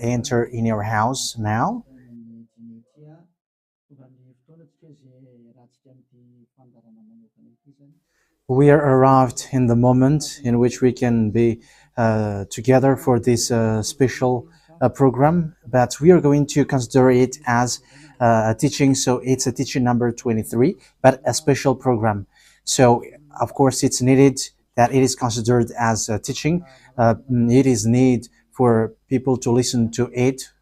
enter in your house now. We are arrived in the moment in which we can be together for this special program, but we are going to consider it as a teaching. So it's a teaching number 23, but a special program. So of course it's needed that it is considered as a teaching. It is need for people to listen to it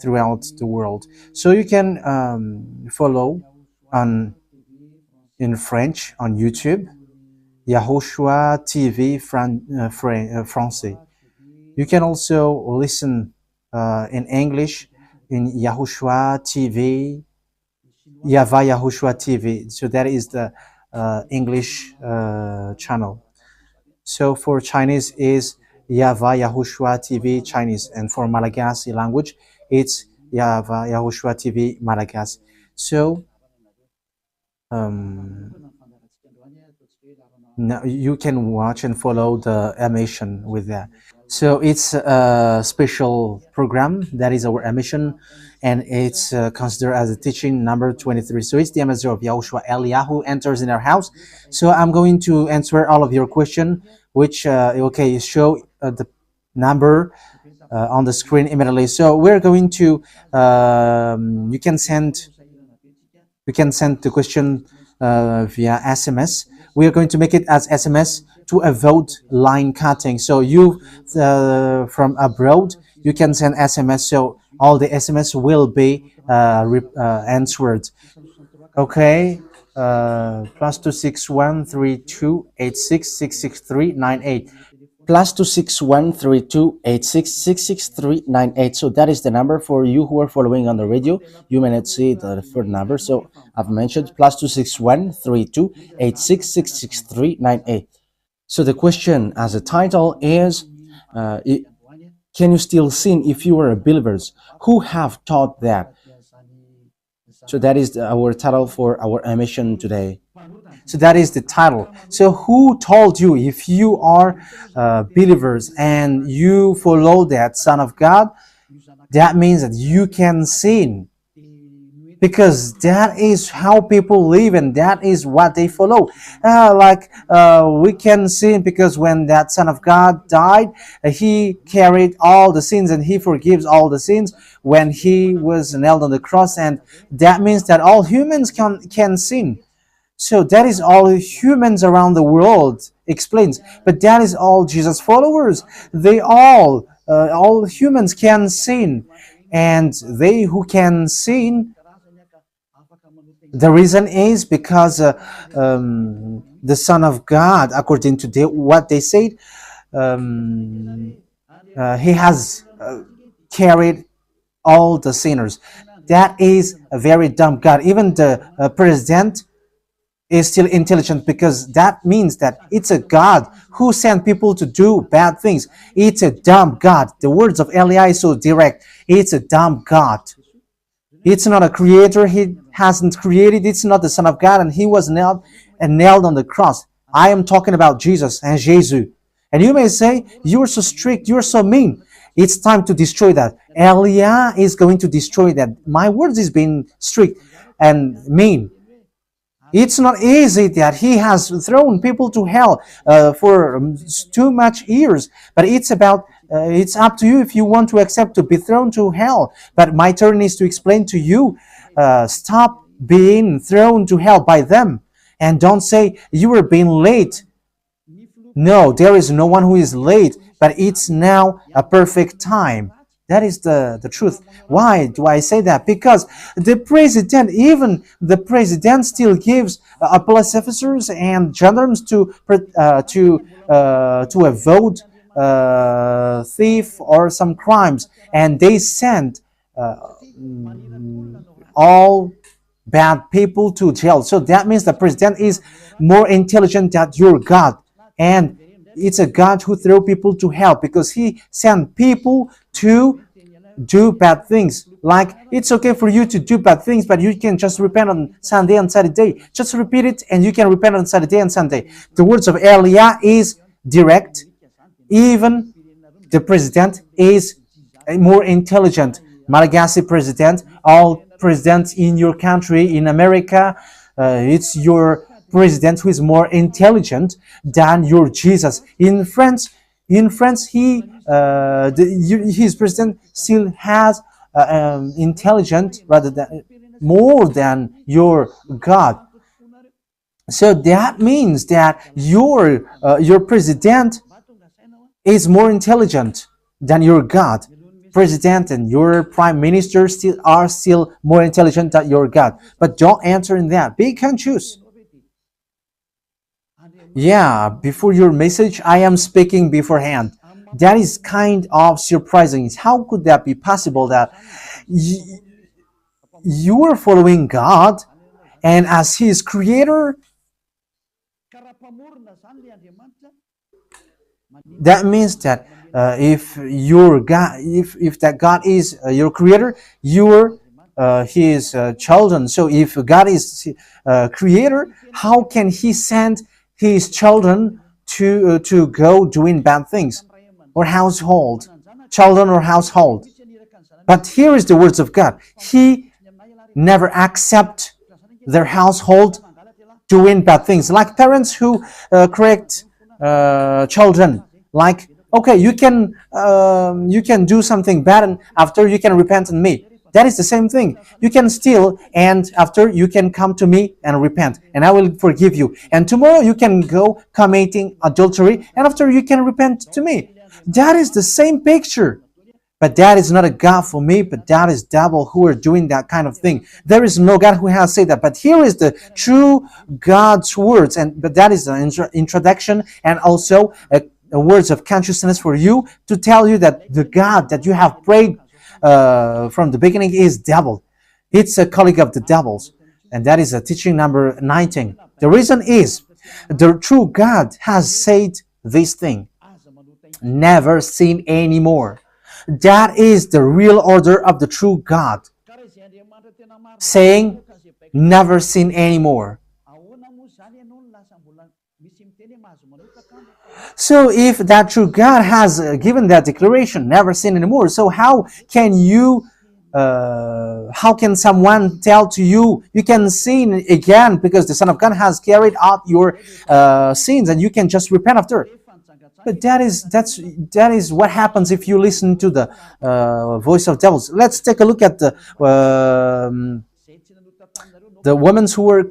throughout the world. So you can follow on in French on YouTube, YAHOSHUAH TV Français. You can also listen in English in YAHOSHUAH TV, YAHVAH YAHOSHUAH TV. So that is the English channel. So for Chinese is YAHVAH YAHOSHUAH TV Chinese, and for Malagasy language it's YAHVAH YAHOSHUAH TV Malagasy. So now you can watch and follow the emission with that. So it's a special program that is our emission, and it's considered as a teaching number 23. So it's the ambassador of Yahushua Eliyahu enters in our house. So I'm going to answer all of your question, which okay, show the number on the screen immediately. So we're going to you can send the question via SMS. We are going to make it as SMS to avoid line cutting. So you from abroad, you can send SMS. So all the SMS will be answered. Okay. +2613286666398. +2613286666398. So that is the number for you who are following on the radio. You may not see the third number, so I've mentioned +2613286666398. So the question as a title is, can you still sin if you are a believers? Who have taught that? So that is our title for our emission today. So that is the title. So who told you, if you are believers and you follow that Son of God, that means that you can sin? Because that is how people live and that is what they follow. We can sin because when that Son of God died, he carried all the sins and he forgives all the sins when he was nailed on the cross, and that means that all humans can sin. So that is all humans around the world explains. But that is all Jesus followers. They all humans can sin. And they who can sin, the reason is because the Son of God, according to what they said, he has carried all the sinners. That is a very dumb God. Even the president is still intelligent, because that means that it's a God who sent people to do bad things. It's a dumb God. The words of Eli is so direct. It's a dumb God. It's not a creator. He hasn't created. It's not the Son of God, and he was nailed on the cross. I am talking about Jesus and Jesus. And you may say, you're so strict, you're so mean. It's time to destroy that. Elia is going to destroy that. My words is being strict and mean. It's not easy that he has thrown people to hell for too much years. But it's about, it's up to you if you want to accept to be thrown to hell. But my turn is to explain to you, stop being thrown to hell by them. And don't say you were being late. No, there is no one who is late, but it's now a perfect time. That is the truth. Why do I say that? Because the president, even the president, still gives police officers and gendarmes to avoid thief or some crimes, and they send all bad people to jail. So that means the president is more intelligent than your God, and it's a God who throw people to hell because he sent people to do bad things. Like, it's okay for you to do bad things, but you can just repent on Sunday and Saturday. Just repeat it and you can repent on Saturday and Sunday. The words of Elia is direct. Even The president is more intelligent. Malagasy president, all presidents in your country, in America, it's your president who is more intelligent than your Jesus. In France, his president still has intelligent rather than more than your God. So that means that your president is more intelligent than your God. President and your prime minister are still more intelligent than your God. But don't answer in that. Be conscious. Yeah, before your message, I am speaking beforehand. That is kind of surprising. How could that be possible that you are following God and as His creator? That means that if your God, if that God is your creator, you're His children. So if God is creator, how can He send His children to go doing bad things, or children or household? But here is the words of God. He never accept their household doing bad things, like parents who correct children. Like, okay, you can do something bad, and after you can repent in me. That is the same thing. You can steal, and after you can come to me and repent, and I will forgive you. And tomorrow you can go committing adultery, and after you can repent to me. That is the same picture. But that is not a God for me, but that is devil who are doing that kind of thing. There is no God who has said that. But here is the true God's words, but that is an introduction and also a words of consciousness for you to tell you that the God that you have prayed from the beginning is devil. It's a colleague of the devils. And that is a teaching number 19. The reason is the true God has said this thing. Never seen anymore. That is the real order of the true God. Saying, never seen anymore. So if that true God has given that declaration, never sin anymore, so how can someone tell to you, you can sin again because the Son of God has carried out your sins and you can just repent after? But that is what happens if you listen to the voice of devils. Let's take a look at the women who were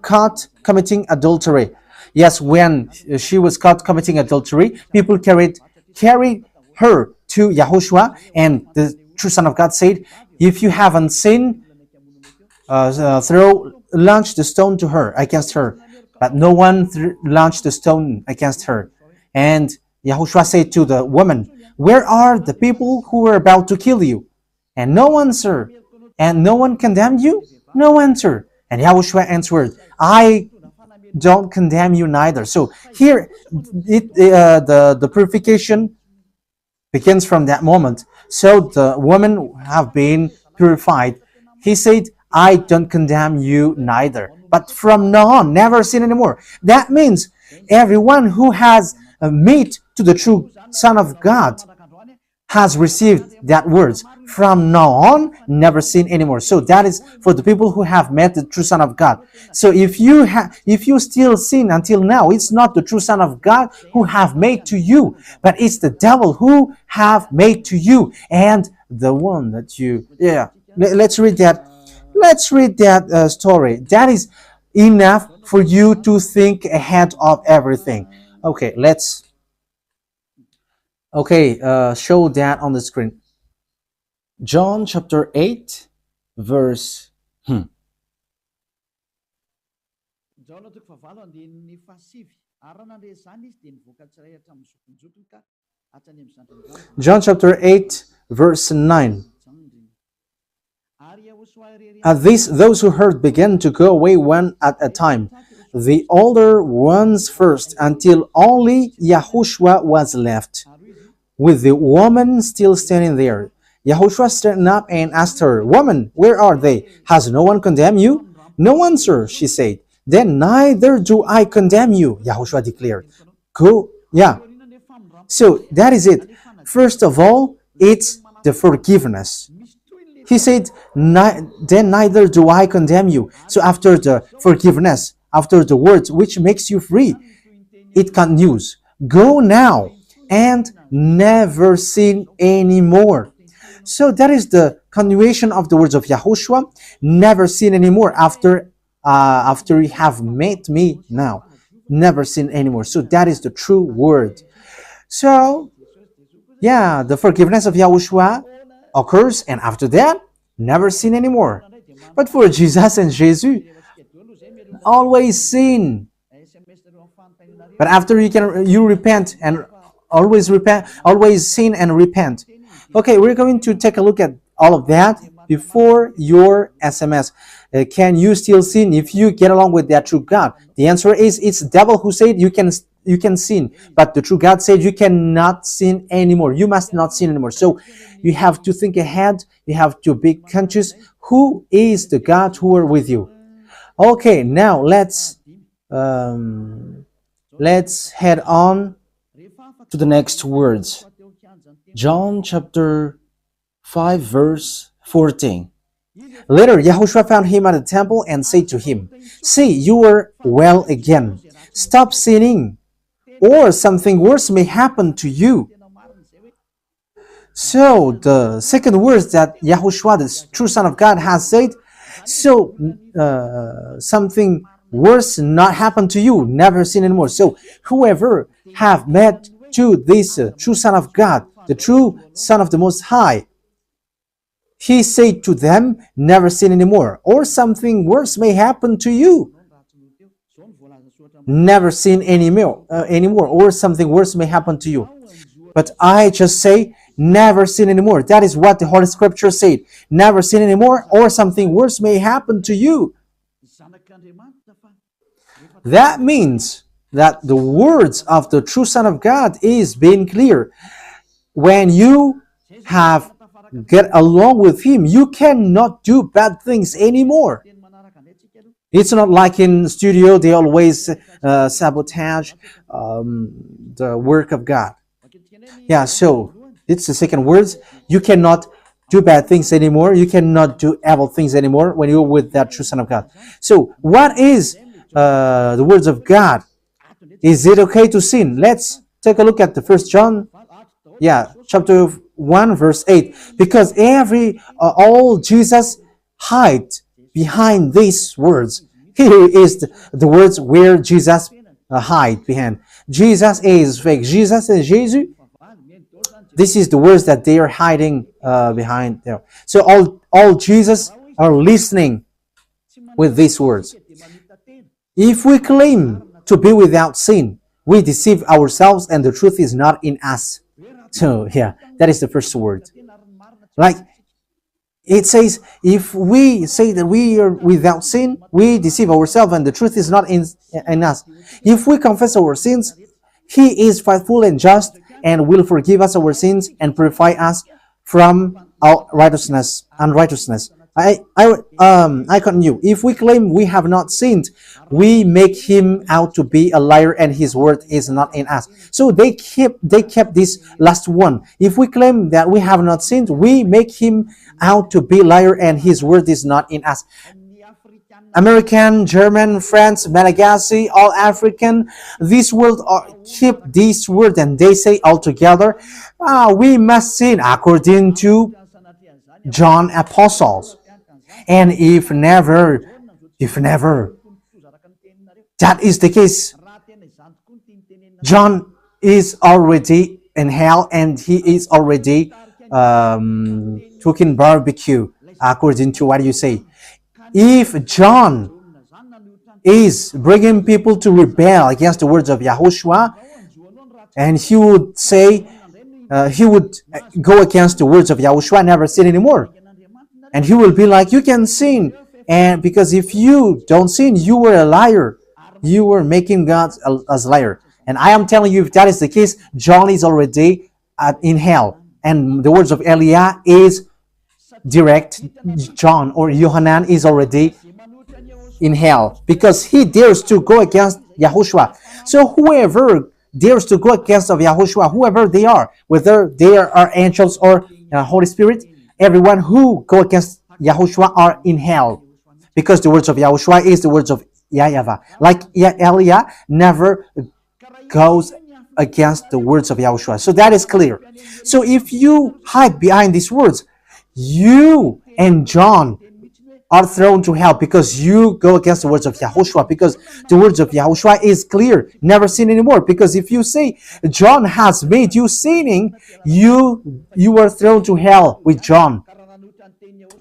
caught committing adultery. Yes, when she was caught committing adultery, people carried her to YAHOSHUAH, and the true Son of God said, if you haven't sinned, launch the stone to her, against her. But no one launched the stone against her. And YAHOSHUAH said to the woman, where are the people who were about to kill you? And no answer. And no one condemned you? No answer. And YAHOSHUAH answered, I don't condemn you neither. So here, the purification begins from that moment. So the women have been purified. He said, I don't condemn you neither. But from now on, never sin anymore. That means everyone who has met to the true Son of God has received that words. From now on, never sin anymore. So that is for the people who have met the true Son of God. So if you still sin until now, it's not the true Son of God who have made to you, but it's the devil who have made to you, and the one that you. Yeah. Let's read that. Let's read that story. That is enough for you to think ahead of everything. Okay, show that on the screen. John chapter 8, verse. John chapter 8, verse 9. At this, those who heard began to go away one at a time, the older ones first, until only YAHOSHUAH was left, with the woman still standing there. YAHOSHUAH straightened up and asked her, Woman, where are they? Has no one condemned you? No one, sir, she said. Then neither do I condemn you, YAHOSHUAH declared. Go, yeah. So that is it. First of all, it's the forgiveness. He said, then neither do I condemn you. So after the forgiveness, after the words which makes you free, it continues. Go now and never sin anymore. So that is the continuation of the words of Yahushua. Never sin anymore after you have met me now. Never sin anymore. So that is the true word. So yeah, the forgiveness of Yahushua occurs, and after that, never sin anymore. But for Jesus and Jesus, always sin. But after you repent and always sin and repent. Okay, we're going to take a look at all of that before your SMS. Can you still sin if you get along with that true God? The answer is it's the devil who said you can sin, but the true God said you cannot sin anymore. You must not sin anymore. So you have to think ahead. You have to be conscious. Who is the God who are with you? Okay, now let's head on to the next words. John chapter 5 verse 14. Later, Yahushua found him at the temple and said to him, "See, you are well again. Stop sinning, or something worse may happen to you." So, the second words that Yahushua, the true Son of God, has said, so something worse not happen to you, never sin anymore. So, whoever have met to this true Son of God, the true Son of the Most High, he said to them, never sin anymore, or something worse may happen to you. Never sin anymore, or something worse may happen to you. But I just say, never sin anymore. That is what the Holy Scripture said. Never sin anymore, or something worse may happen to you. That means that the words of the true Son of God is being clear. When you have get along with him, you cannot do bad things anymore. It's not like in studio they always sabotage the work of God. Yeah, so it's the second words. You cannot do bad things anymore. You cannot do evil things anymore when you're with that true Son of God. So what is the words of God? Is it okay to sin? Let's take a look at the First John, chapter 1 verse 8. Because all Jesus hide behind these words. Here is the words where Jesus hide behind. Jesus is fake. Jesus and Jesus. This is the words that they are hiding behind there. So all Jesus are listening with these words. If we claim to be without sin, we deceive ourselves and the truth is not in us. So that is the first word. Like it says, if we say that we are without sin, we deceive ourselves and the truth is not in us. If we confess our sins, he is faithful and just and will forgive us our sins and purify us from our unrighteousness. I continue. If we claim we have not sinned, we make him out to be a liar and his word is not in us. So they kept this last one. If we claim that we have not sinned, we make him out to be a liar and his word is not in us. American, German, French, Malagasy, all African, this world keep this word and they say all together, we must sin according to John Apostles. And if never that is the case, John is already in hell and he is already cooking barbecue according to what you say. If John is bringing people to rebel against the words of Yahushua, and he would say, he would go against the words of Yahushua, never sin anymore. And he will be like, you can sin. And because if you don't sin, you were a liar. You were making God as a liar. And I am telling you, if that is the case, John is already in hell. And the words of Eliah is direct. John or Yohanan is already in hell because he dares to go against Yahushua. So whoever dares to go against of Yahushua, whoever they are, whether they are angels or Holy Spirit, everyone who go against Yahushua are in hell. Because the words of Yahushua is the words of YAHVAH. Like Elia never goes against the words of Yahushua. So that is clear. So if you hide behind these words, you and John are thrown to hell because you go against the words of Yahushua, because the words of Yahushua is clear, never sin anymore. Because if you say John has made you sinning, you are thrown to hell with John,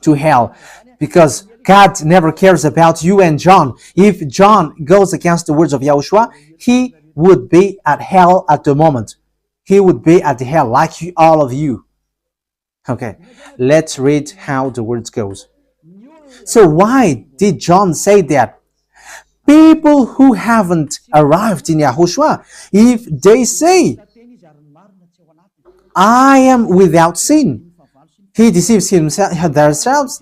to hell, because God never cares about you and John. If John goes against the words of Yahushua, he would be at hell at the moment. He would be at the hell like all of you. Okay, let's read how the words goes. So why did John say that? People who haven't arrived in Yahushua, if they say, I am without sin, he deceives themselves,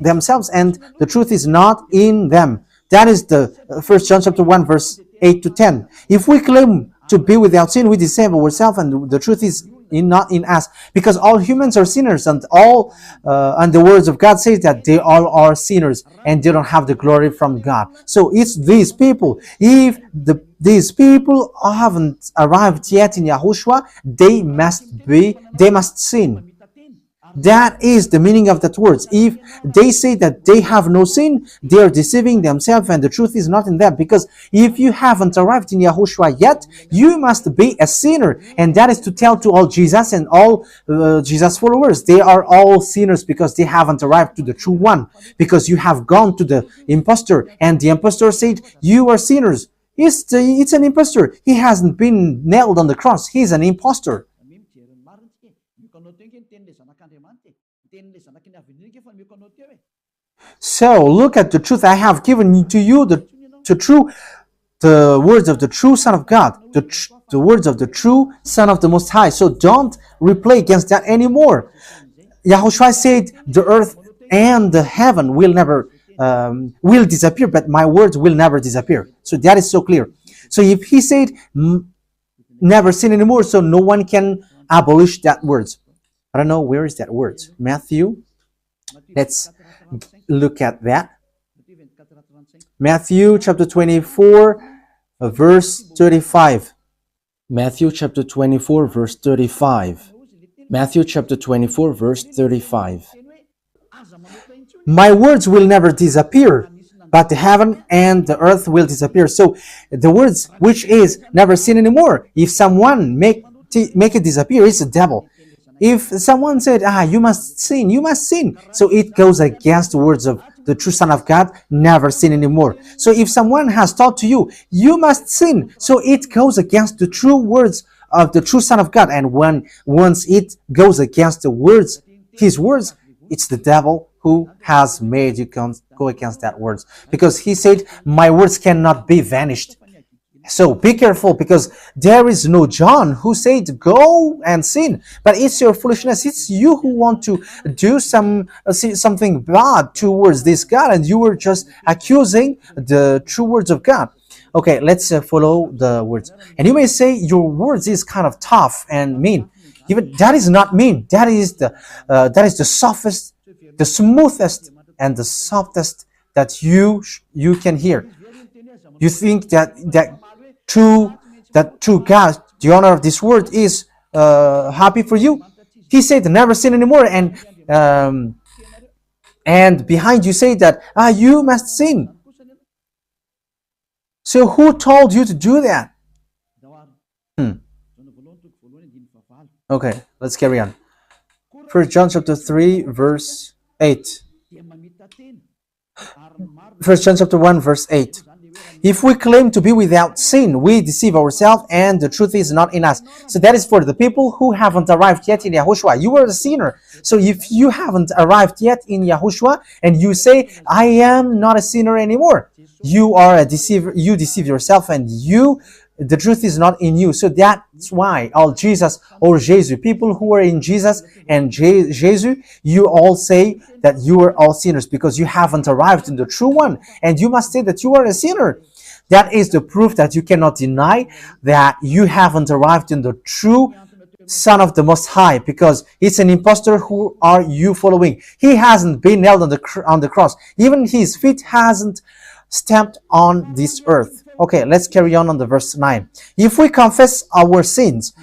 and the truth is not in them. That is the 1 John chapter 1, verse 8 to 10. If we claim to be without sin, we deceive ourselves, and the truth is not in us, because all humans are sinners, and the words of God says that they all are sinners and they don't have the glory from God. So it's these people. If these people haven't arrived yet in Yahushua, they must sin. That is the meaning of that words. If they say that they have no sin, they are deceiving themselves, and the truth is not in them. Because if you haven't arrived in Yahushua yet, you must be a sinner. And that is to tell to all Jesus and all Jesus followers. They are all sinners because they haven't arrived to the true one. Because you have gone to the impostor, and the impostor said, you are sinners. It's an impostor. He hasn't been nailed on the cross. He's an impostor. So look at the truth. I have given to you the words of the true Son of God, the words of the true Son of the Most High. So don't replay against that anymore. Yahushua said the earth and the heaven will never will disappear, but my words will never disappear. So that is so clear. So if he said never sin anymore, so no one can abolish that words. I don't know, where is that word? Matthew. Let's look at that. Matthew chapter 24, verse 35. Matthew chapter 24, verse 35. Matthew chapter 24, verse 35. My words will never disappear, but the heaven and the earth will disappear. So the words which is never sin anymore, if someone make it disappear, it's the devil. If someone said, you must sin, you must sin. So it goes against the words of the true Son of God, never sin anymore. So if someone has taught to you, you must sin. So it goes against the true words of the true Son of God. And once it goes against the words, his words, it's the devil who has made you go against that words. Because he said, my words cannot be vanished. So be careful, because there is no John who said go and sin, but it's your foolishness. It's you who want to do something bad towards this God, and you were just accusing the true words of God. Okay, let's follow the words. And you may say your words is kind of tough and mean. Even that is not mean. That is the softest, the smoothest, and the softest that you can hear. You think that true God, the owner of this world, is happy for you? He said never sin anymore, and behind you say that you must sin. So who told you to do that? Okay, let's carry on. 1 John chapter 3, verse 8. 1 John chapter 1, verse 8. If we claim to be without sin, we deceive ourselves, and the truth is not in us. So that is for the people who haven't arrived yet in Yahushua. You are a sinner. So if you haven't arrived yet in Yahushua, and you say, I am not a sinner anymore, you are a deceiver. You deceive yourself, and the truth is not in you. So that's why all Jesus or Jesus, people who are in Jesus and Jesus, you all say that you are all sinners, because you haven't arrived in the true one, and you must say that you are a sinner. That is the proof that you cannot deny that you haven't arrived in the true Son of the Most High, because it's an impostor. Who are you following? He hasn't been nailed on the cross. Even his feet hasn't stamped on this earth. Okay, let's carry on the verse 9. If we confess our sins,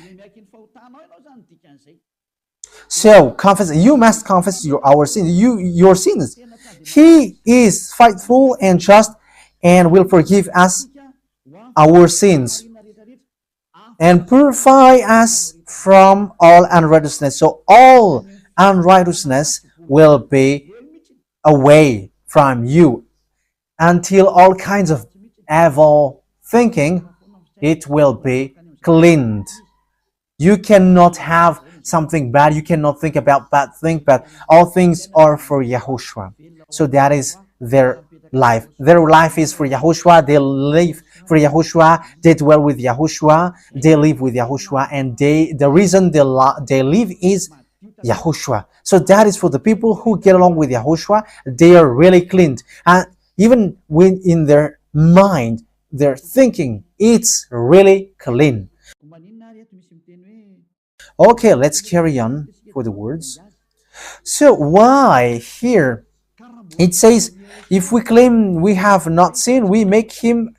so confess, you must confess our sins, your sins. He is faithful and just and will forgive us our sins and purify us from all unrighteousness. So all unrighteousness will be away from you until all kinds of evil thinking, it will be cleaned. You cannot have something bad. You cannot think about bad things, but all things are for YAHOSHUAH. So that is their life. Their life is for YAHOSHUAH. They live for YAHOSHUAH. They dwell with YAHOSHUAH. They live with YAHOSHUAH. And the reason they live is YAHOSHUAH. So that is for the people who get along with YAHOSHUAH. They are really cleaned. And even when in their mind, their thinking, it's really clean. Okay, let's carry on for the words. So why here it says, if we claim we have not sinned, we make him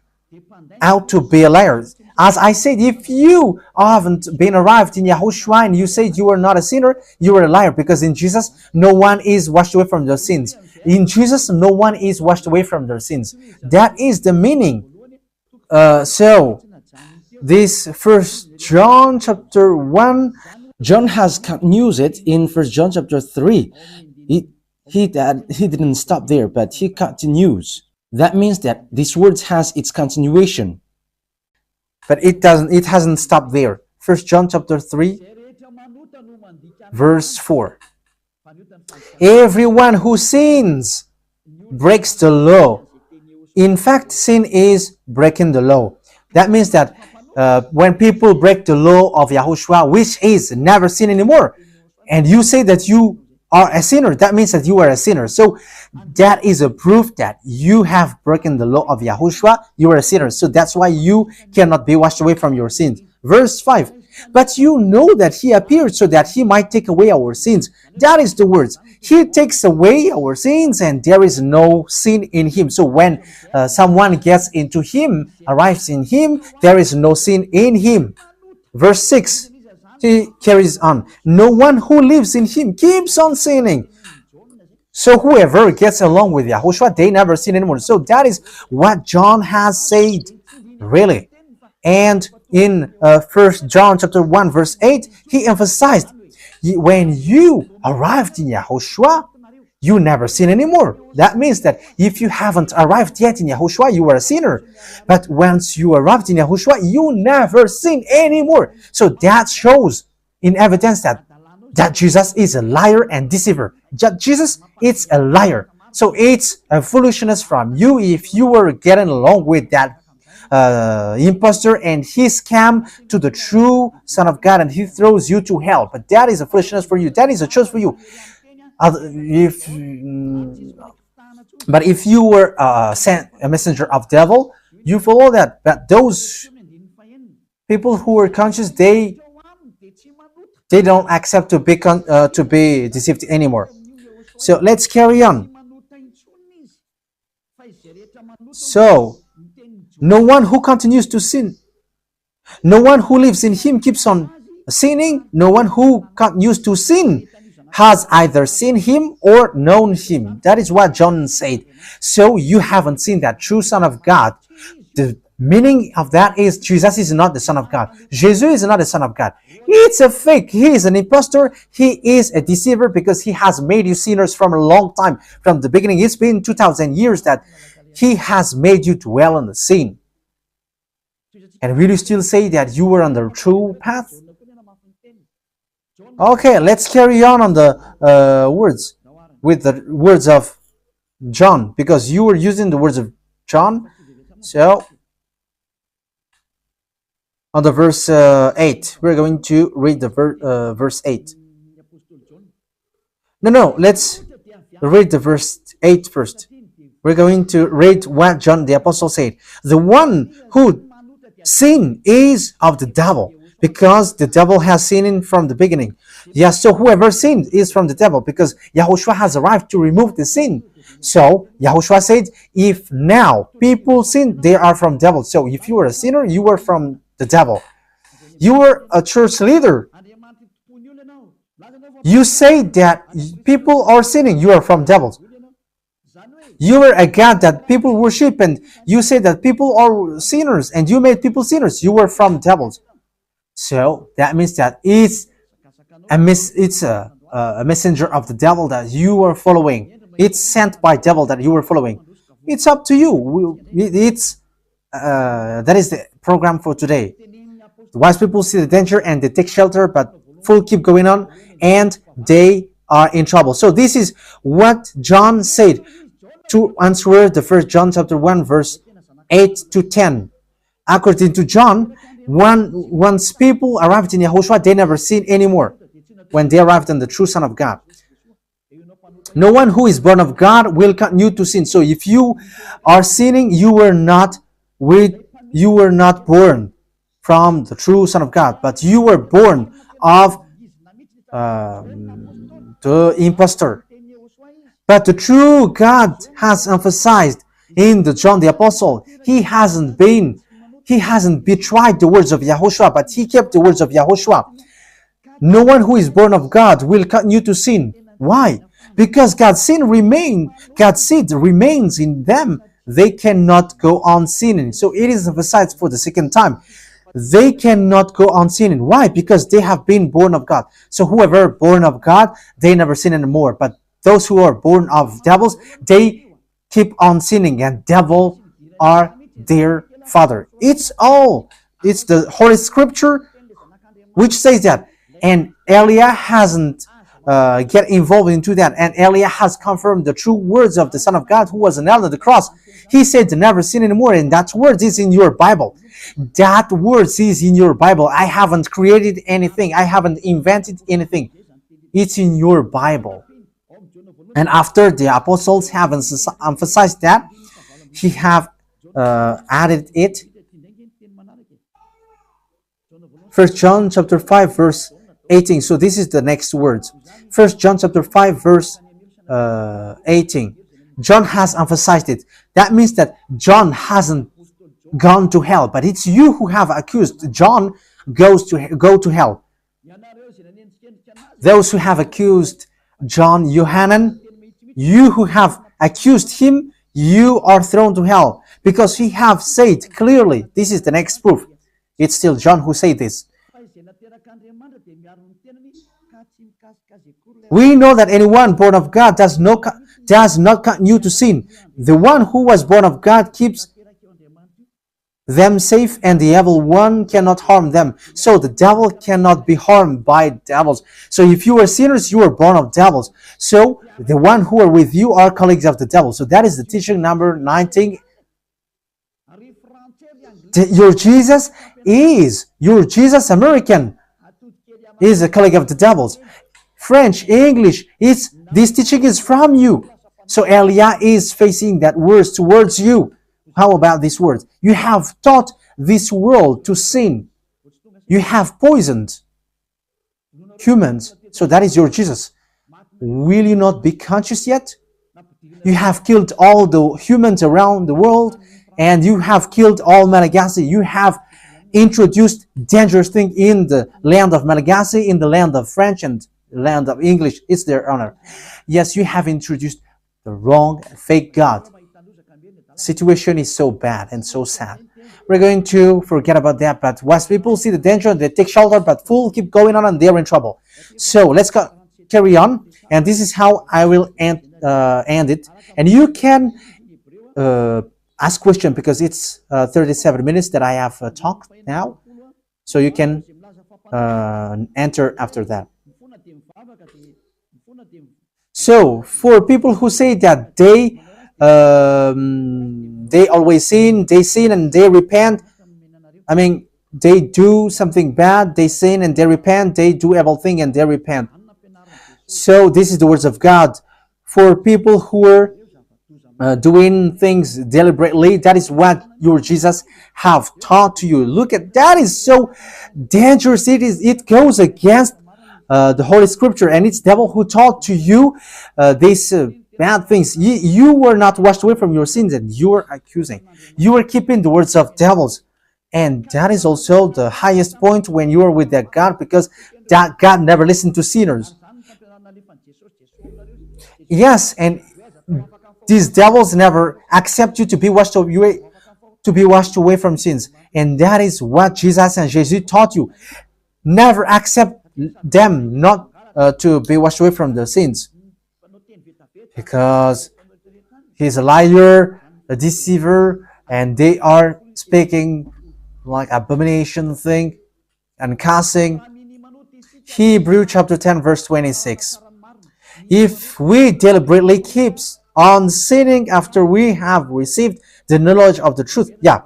out to be a liar. As I said, if you haven't been arrived in YAHOSHUAH and you said you are not a sinner, you are a liar, because in Jesus, no one is washed away from their sins. In Jesus, no one is washed away from their sins. That is the meaning. So, this First John chapter 1, John has continued it in First John chapter 3. He didn't stop there, but he continues. That means that this word has its continuation. But it hasn't stopped there. First John chapter 3, verse 4. Everyone who sins breaks the law. In fact, sin is breaking the law. That means that when people break the law of YAHOSHUAH, which is never sin anymore, and you say that you are a sinner, that means that you are a sinner. So that is a proof that you have broken the law of YAHOSHUAH. You are a sinner. So that's why you cannot be washed away from your sins. Verse 5. But you know that he appeared so that he might take away our sins. That is the words. He takes away our sins and there is no sin in him. So when someone gets into him, arrives in him, there is no sin in him. Verse 6. He carries on. No one who lives in him keeps on sinning. So whoever gets along with YAHOSHUAH, they never sin anymore. So that is what John has said, really. And in 1 John chapter 1 verse 8, he emphasized, when you arrived in YAHOSHUAH, you never sin anymore. That means that if you haven't arrived yet in YAHOSHUAH, you are a sinner. But once you arrived in YAHOSHUAH, you never sin anymore. So that shows in evidence that Jesus is a liar and deceiver. Jesus is a liar. So it's a foolishness from you if you were getting along with that impostor and he scam to the true Son of God and he throws you to hell. But that is a foolishness for you. That is a choice for you. But if you were sent a messenger of devil, you follow that. But those people who are conscious, they don't accept to be deceived anymore. So let's carry on. So no one who continues to sin, no one who lives in him keeps on sinning. No one who continues to sin has either seen him or known him. That is what John said. So you haven't seen that true Son of God. The meaning of that is Jesus is not the Son of God. Jesus is not the Son of God. It's a fake. He is an impostor. He is a deceiver because he has made you sinners from a long time. From the beginning, it's been 2,000 years that he has made you dwell on the sin. And will you still say that you were on the true path? Okay, let's carry on the words with the words of John, because you were using the words of John. So on the verse 8, we're going to read the verse 8. No, let's read the verse 8 first. We're going to read what John the Apostle said. The one who sin is of the devil, because the devil has sinned from the beginning. Yes, so whoever sinned is from the devil, because Yahushua has arrived to remove the sin. So Yahushua said, if now people sin, they are from devil. So if you were a sinner, you were from the devil. You were a church leader. You say that people are sinning, you are from devils. You were a God that people worship, and you say that people are sinners, and you made people sinners. You were from devils. So that means that it's a messenger of the devil that you are following. It's sent by devil that you are following. It's up to you. That is the program for today. The wise people see the danger and they take shelter, but fool keep going on, and they are in trouble. So this is what John said to answer the 1 John chapter 1 verse 8 to 10. According to John, once people arrived in Yahushua, they never sin anymore when they arrived in the true Son of God. No one who is born of God will continue to sin. So if you are sinning, you were not born from the true Son of God, but you were born of the impostor. But the true God has emphasized in the John the Apostle, he hasn't betrayed the words of Yahushua, but he kept the words of Yahushua. No one who is born of God will continue to sin. Why? Because God's seed remains in them. They cannot go on sinning. So it is emphasized for the second time. They cannot go on sinning. Why? Because they have been born of God. So whoever born of God, they never sin anymore. But those who are born of devils, they keep on sinning, and devil are their father. It's the Holy Scripture which says that. And Elia hasn't get involved into that. And Elia has confirmed the true words of the Son of God who was nailed on the cross. He said to never sin anymore, and that word is in your Bible. That word is in your Bible. I haven't created anything. I haven't invented anything. It's in your Bible. And after the apostles have emphasized that, he have added it. 1 John chapter 5 verse 18. So this is the next words. 1 John chapter 5 verse 18. John has emphasized it. That means that John hasn't gone to hell, but it's you who have accused John go to hell. Those who have accused John Yohanan, you who have accused him, you are thrown to hell, because he have said clearly. This is the next proof. It's still John who said this. We know that anyone born of God does not continue to sin. The one who was born of God keeps them safe, and the evil one cannot harm them. So the devil cannot be harmed by devils. So if you are sinners, you are born of devils. So the one who are with you are colleagues of the devil. So that is the teaching number 19. Your Jesus American is a colleague of the devils. French, English, this teaching is from you. So Elia is facing that words towards you. How about these words? You have taught this world to sin. You have poisoned humans. So that is your Jesus. Will you not be conscious yet? You have killed all the humans around the world, and you have killed all Malagasy. You have introduced dangerous things in the land of Malagasy, in the land of French, and the land of English. It's their honor. Yes, you have introduced the wrong, fake God. Situation is so bad and so sad. We're going to forget about that, but wise people see the danger, they take shelter, but fools keep going on and they're in trouble. So let's carry on, and this is how I will end it. And you can ask question, because it's 37 minutes that I have talked now, so you can enter after that. So for people who say that they always sin, and they repent. I mean, they do something bad, they sin and they repent, they do evil thing and they repent. So this is the words of God for people who are doing things deliberately. That is what your Jesus have taught to you. Look at that, is so dangerous. It goes against the Holy Scripture, and it's devil who taught to you these bad things. You were not washed away from your sins, and you were accusing. You were keeping the words of devils, and that is also the highest point when you are with that God, because that God never listened to sinners. Yes, and these devils never accept you to be washed away from sins, and that is what Jesus and Jesus taught you. Never accept them not to be washed away from the sins, because he's a liar, a deceiver, and they are speaking like abomination thing and cussing. Hebrew chapter 10 verse 26. If we deliberately keep on sinning after we have received the knowledge of the truth. Yeah,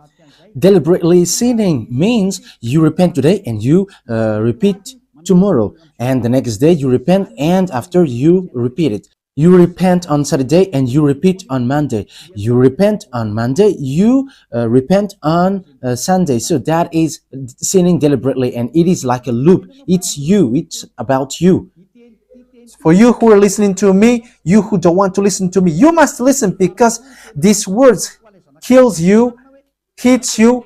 deliberately sinning means you repent today and you repeat tomorrow, and the next day you repent, and after you repeat it. You repent on Saturday and you repeat on Monday. You repent on Monday, you repent on Sunday. So that is sinning deliberately, and it is like a loop. It's you, it's about you. For you who are listening to me, you who don't want to listen to me, you must listen, because these words kills you, hits you,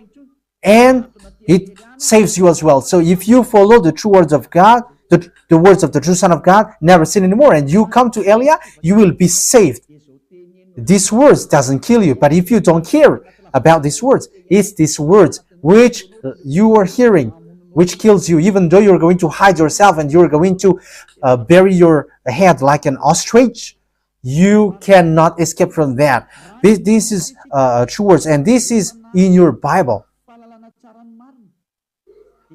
and it saves you as well. So if you follow the true words of God, the words of the true Son of God, never sin anymore, and you come to Elia, you will be saved. These words doesn't kill you, but if you don't care about these words, it's these words which you are hearing which kills you, even though you're going to hide yourself and you're going to bury your head like an ostrich. You cannot escape from that. This is true words, and this is in your Bible.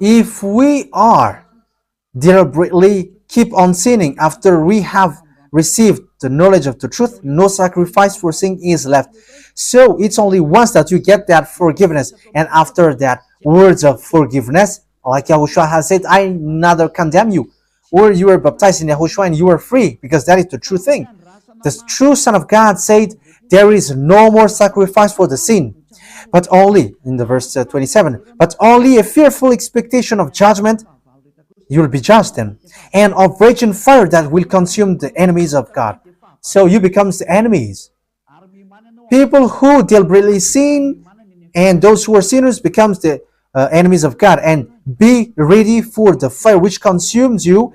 If we are deliberately keep on sinning after we have received the knowledge of the truth, no sacrifice for sin is left. So it's only once that you get that forgiveness, and after that words of forgiveness, like Yahushua has said, I neither condemn you. Or you are baptized in Yahushua and you are free, because that is the true thing. The true Son of God said, there is no more sacrifice for the sin, but only, in the verse 27, but only a fearful expectation of judgment. You will be judged then, and of raging fire that will consume the enemies of God. So you become the enemies. People who deliberately sin and those who are sinners becomes the enemies of God, and be ready for the fire which consumes you.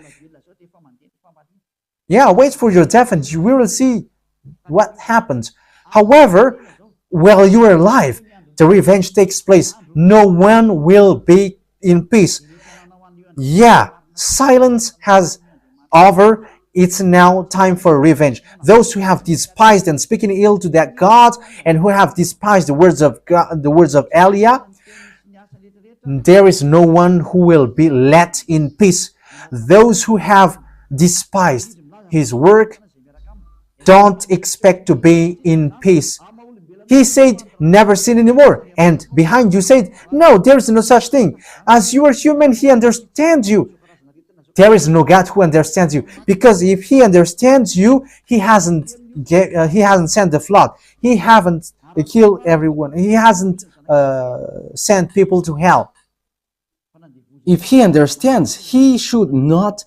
Yeah, wait for your death and you will see what happens. However, while you are alive, the revenge takes place. No one will be in peace. Yeah, silence has over. It's now time for revenge. Those who have despised and speaking ill to that God, and who have despised the words of God, the words of Elia, there is no one who will be let in peace. Those who have despised his work don't expect to be in peace. He said, never sin anymore. And behind you said, no, there is no such thing. As you are human, he understands you. There is no God who understands you, because if he understands you, he hasn't sent the flood. He haven't killed everyone. He hasn't sent people to hell. If he understands, he should not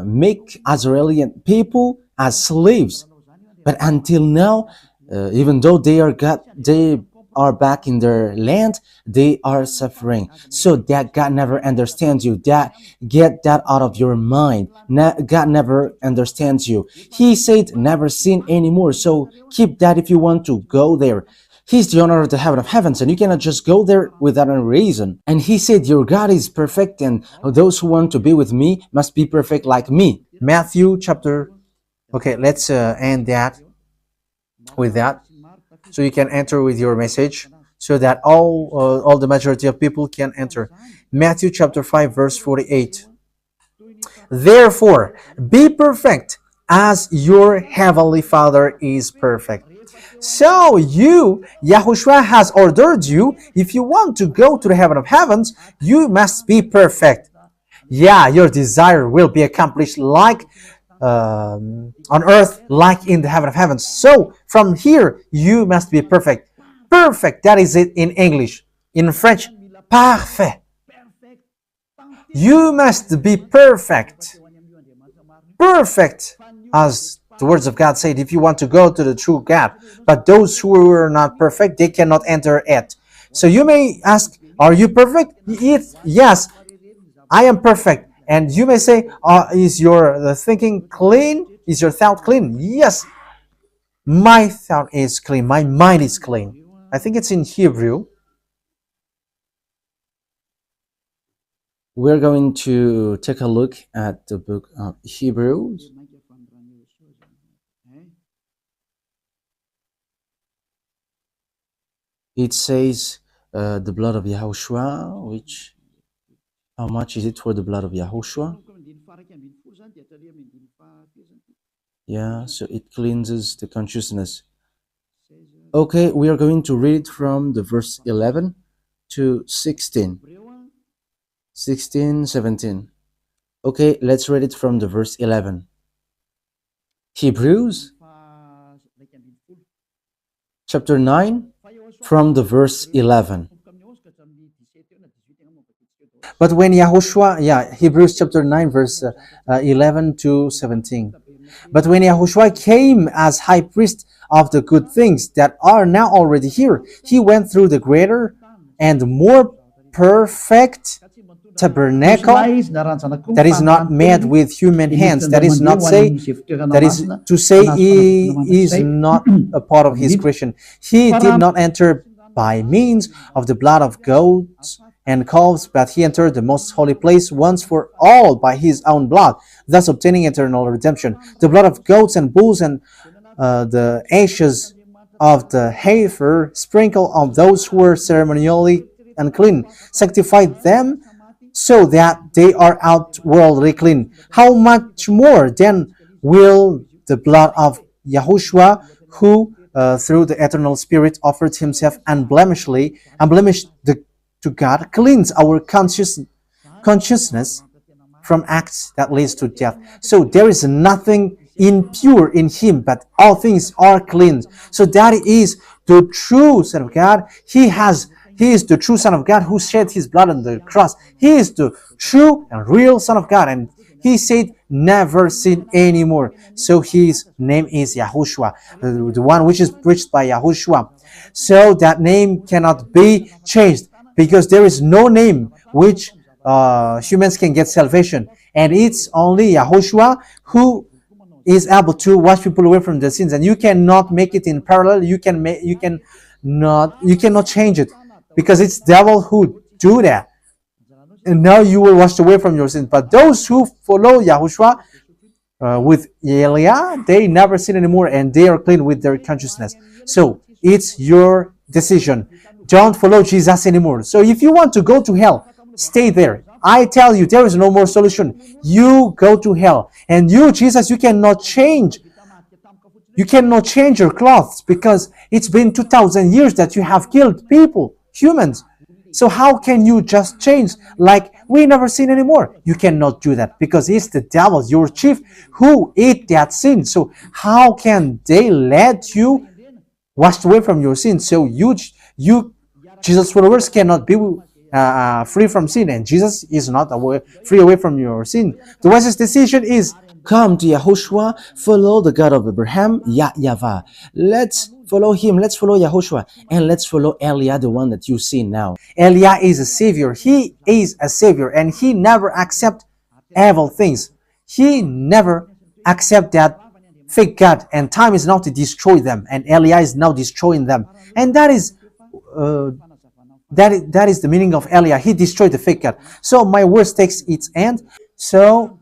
make Israeli people as slaves. But until now, even though they are back in their land, they are suffering. So that God never understands you. Get that out of your mind. God never understands you. He said never sin anymore. So keep that if you want to go there. He's the owner of the heaven of heavens, and you cannot just go there without a reason. And he said, your God is perfect, and those who want to be with me must be perfect like me. Matthew chapter... Okay, let's end that with that. So you can enter with your message, so that all the majority of people can enter. Matthew chapter 5 verse 48. Therefore, be perfect as your heavenly Father is perfect. So Yahushua has ordered you, if you want to go to the heaven of heavens, you must be perfect. Yeah, your desire will be accomplished like on earth like in the heaven of heavens. So from here, you must be perfect. Perfect, that is it in English. In French, parfait. You must be perfect. Perfect, as the words of God said, if you want to go to the true God. But those who are not perfect, they cannot enter it. So you may ask, are you perfect? Yes, I am perfect. And you may say, is your thinking clean? Is your thought clean? Yes, my thought is clean. My mind is clean. I think it's in Hebrew. We're going to take a look at the book of Hebrews. It says the blood of YAHOSHUAH, which, how much is it for the blood of YAHOSHUAH? Yeah, so it cleanses the consciousness. Okay, we are going to read from the verse 11 to 16. 16, 17. Okay, let's read it from the verse 11. Hebrews chapter 9 from the verse 11. But when YAHOSHUAH, Hebrews chapter 9 verse 11 to 17. But when YAHOSHUAH came as high priest of the good things that are now already here, he went through the greater and more perfect tabernacle that is not made with human hands. That is to say he is not a part of his creation. He did not enter by means of the blood of goats and calves, but he entered the most holy place once for all by his own blood, thus obtaining eternal redemption. The blood of goats and bulls and the ashes of the heifer sprinkled on those who were ceremonially unclean, sanctified them so that they are outwardly clean. How much more then will the blood of YAHOSHUAH, who through the eternal Spirit offered himself unblemished to God, cleanse our consciousness from acts that leads to death. So there is nothing impure in him, but all things are clean. So that is the true Son of God. He is the true Son of God who shed his blood on the cross. He is the true and real Son of God. And he said, never sin anymore. So his name is YAHOSHUAH, the one which is preached by YAHOSHUAH. So that name cannot be changed, because there is no name which humans can get salvation. And it's only YAHOSHUAH who is able to wash people away from their sins. And you cannot make it in parallel. You cannot change it, because it's devil who do that. And now you will wash away from your sins. But those who follow YAHOSHUAH with Eliah, they never sin anymore, and they are clean with their consciousness. So it's your decision. Don't follow Jesus anymore. So if you want to go to hell, stay there. I tell you, there is no more solution. You go to hell. And you, Jesus, you cannot change. You cannot change your clothes, because it's been 2,000 years that you have killed people, humans. So how can you just change like we never sin anymore? You cannot do that, because it's the devil, your chief, who ate that sin. So how can they let you wash away from your sin? So you Jesus' followers cannot be free from sin, and Jesus is not free away from your sin. The wisest decision is come to YAHOSHUAH, follow the God of Abraham, YAHVAH. Let's follow him, let's follow YAHOSHUAH, and let's follow Eliah, the one that you see now. Eliah is a savior. He is a savior, and he never accept evil things. He never accept that fake God, and time is now to destroy them, and Eliah is now destroying them. And that is the meaning of Eliah. He destroyed the fake God. So my words takes its end. So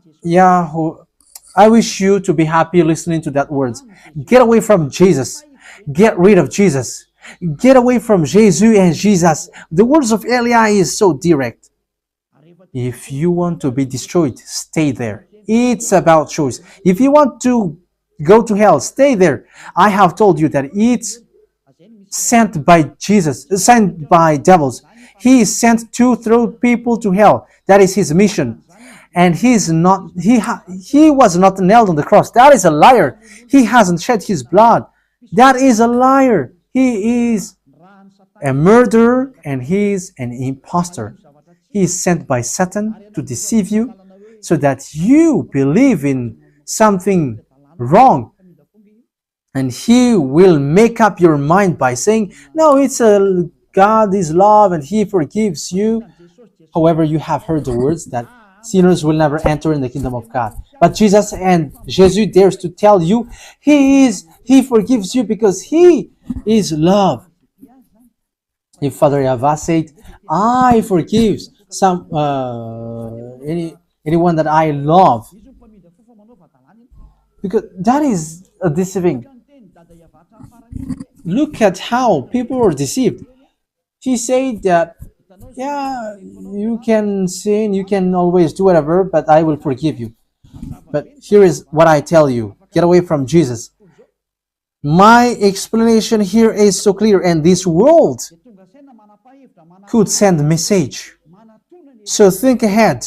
I wish you to be happy listening to that words. Get away from Jesus. Get rid of Jesus. Get away from Jesus and Jesus. The words of Eliah is so direct. If you want to be destroyed, stay there. It's about choice. If you want to go to hell, stay there. I have told you that it's sent by Jesus, sent by devils. He is sent to throw people to hell. That is his mission. and he was not nailed on the cross. That is a liar. He hasn't shed his blood. That is a liar. He is a murderer and he is an impostor. He is sent by Satan to deceive you so that you believe in something wrong. And he will make up your mind by saying, no, God is love and he forgives you. However, you have heard the words that sinners will never enter in the kingdom of God. But Jesus dares to tell you, he forgives you because he is love. If Father YAHVAH said, I forgive anyone that I love, because that is a deceiving. Look at how people are deceived. He said that, yeah, you can sin, you can always do whatever, but I will forgive you. But here is what I tell you. Get away from Jesus. My explanation here is so clear, and this world could send a message. So think ahead.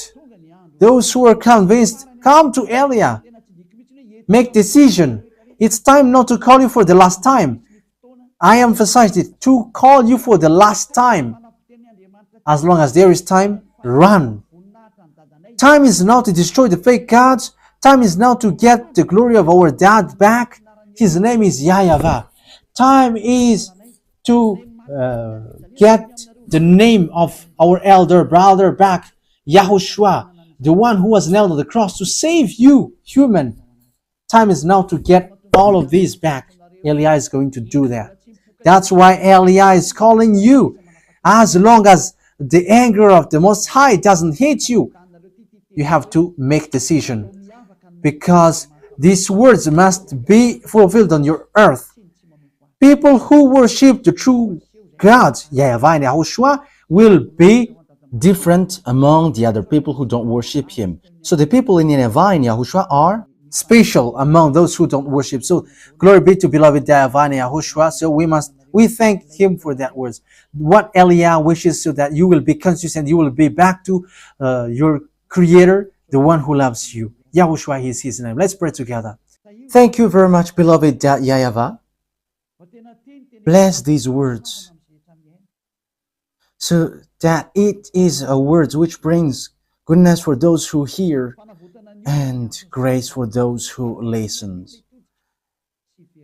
Those who are convinced, come to Elia. Make decision. It's time not to call you for the last time. I emphasize it, to call you for the last time. As long as there is time, run. Time is now to destroy the fake gods. Time is now to get the glory of our dad back. His name is YAHVAH. Time is to get the name of our elder brother back, YAHOSHUAH, the one who was nailed on the cross to save you, human. Time is now to get all of these back. Elia is going to do that. That's why Elia is calling you. As long as the anger of the Most High doesn't hit you, you have to make decision. Because these words must be fulfilled on your earth. People who worship the true God, YAHVAH and YAHOSHUAH, will be different among the other people who don't worship Him. So the people in YAHVAH and YAHOSHUAH are special among those who don't worship. So glory be to beloved YAHVAH and YAHOSHUAH. So we thank Him for that words. What Elia wishes, so that you will be consistent, you will be back to your Creator, the one who loves you. YAHOSHUAH is His name. Let's pray together. Thank you very much, beloved YAHVAH. Bless these words, so that it is a word which brings goodness for those who hear and grace for those who listen.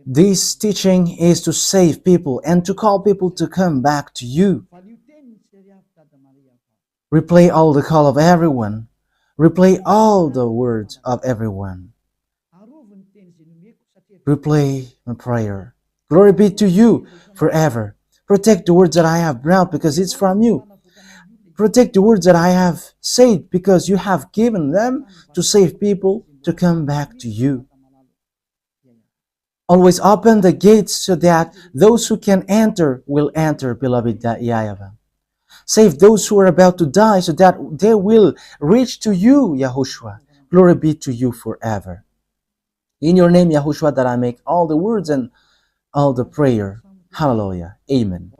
This teaching is to save people and to call people to come back to you. Replay all the call of everyone. Replay all the words of everyone. Replay my prayer. Glory be to you forever. Protect the words that I have brought, because it's from you. Protect the words that I have said, because you have given them to save people to come back to you. Always open the gates so that those who can enter will enter, beloved YAHVAH. Save those who are about to die so that they will reach to you, YAHOSHUAH. Glory be to you forever. In your name, YAHOSHUAH, that I make all the words and all the prayer. Hallelujah. Amen.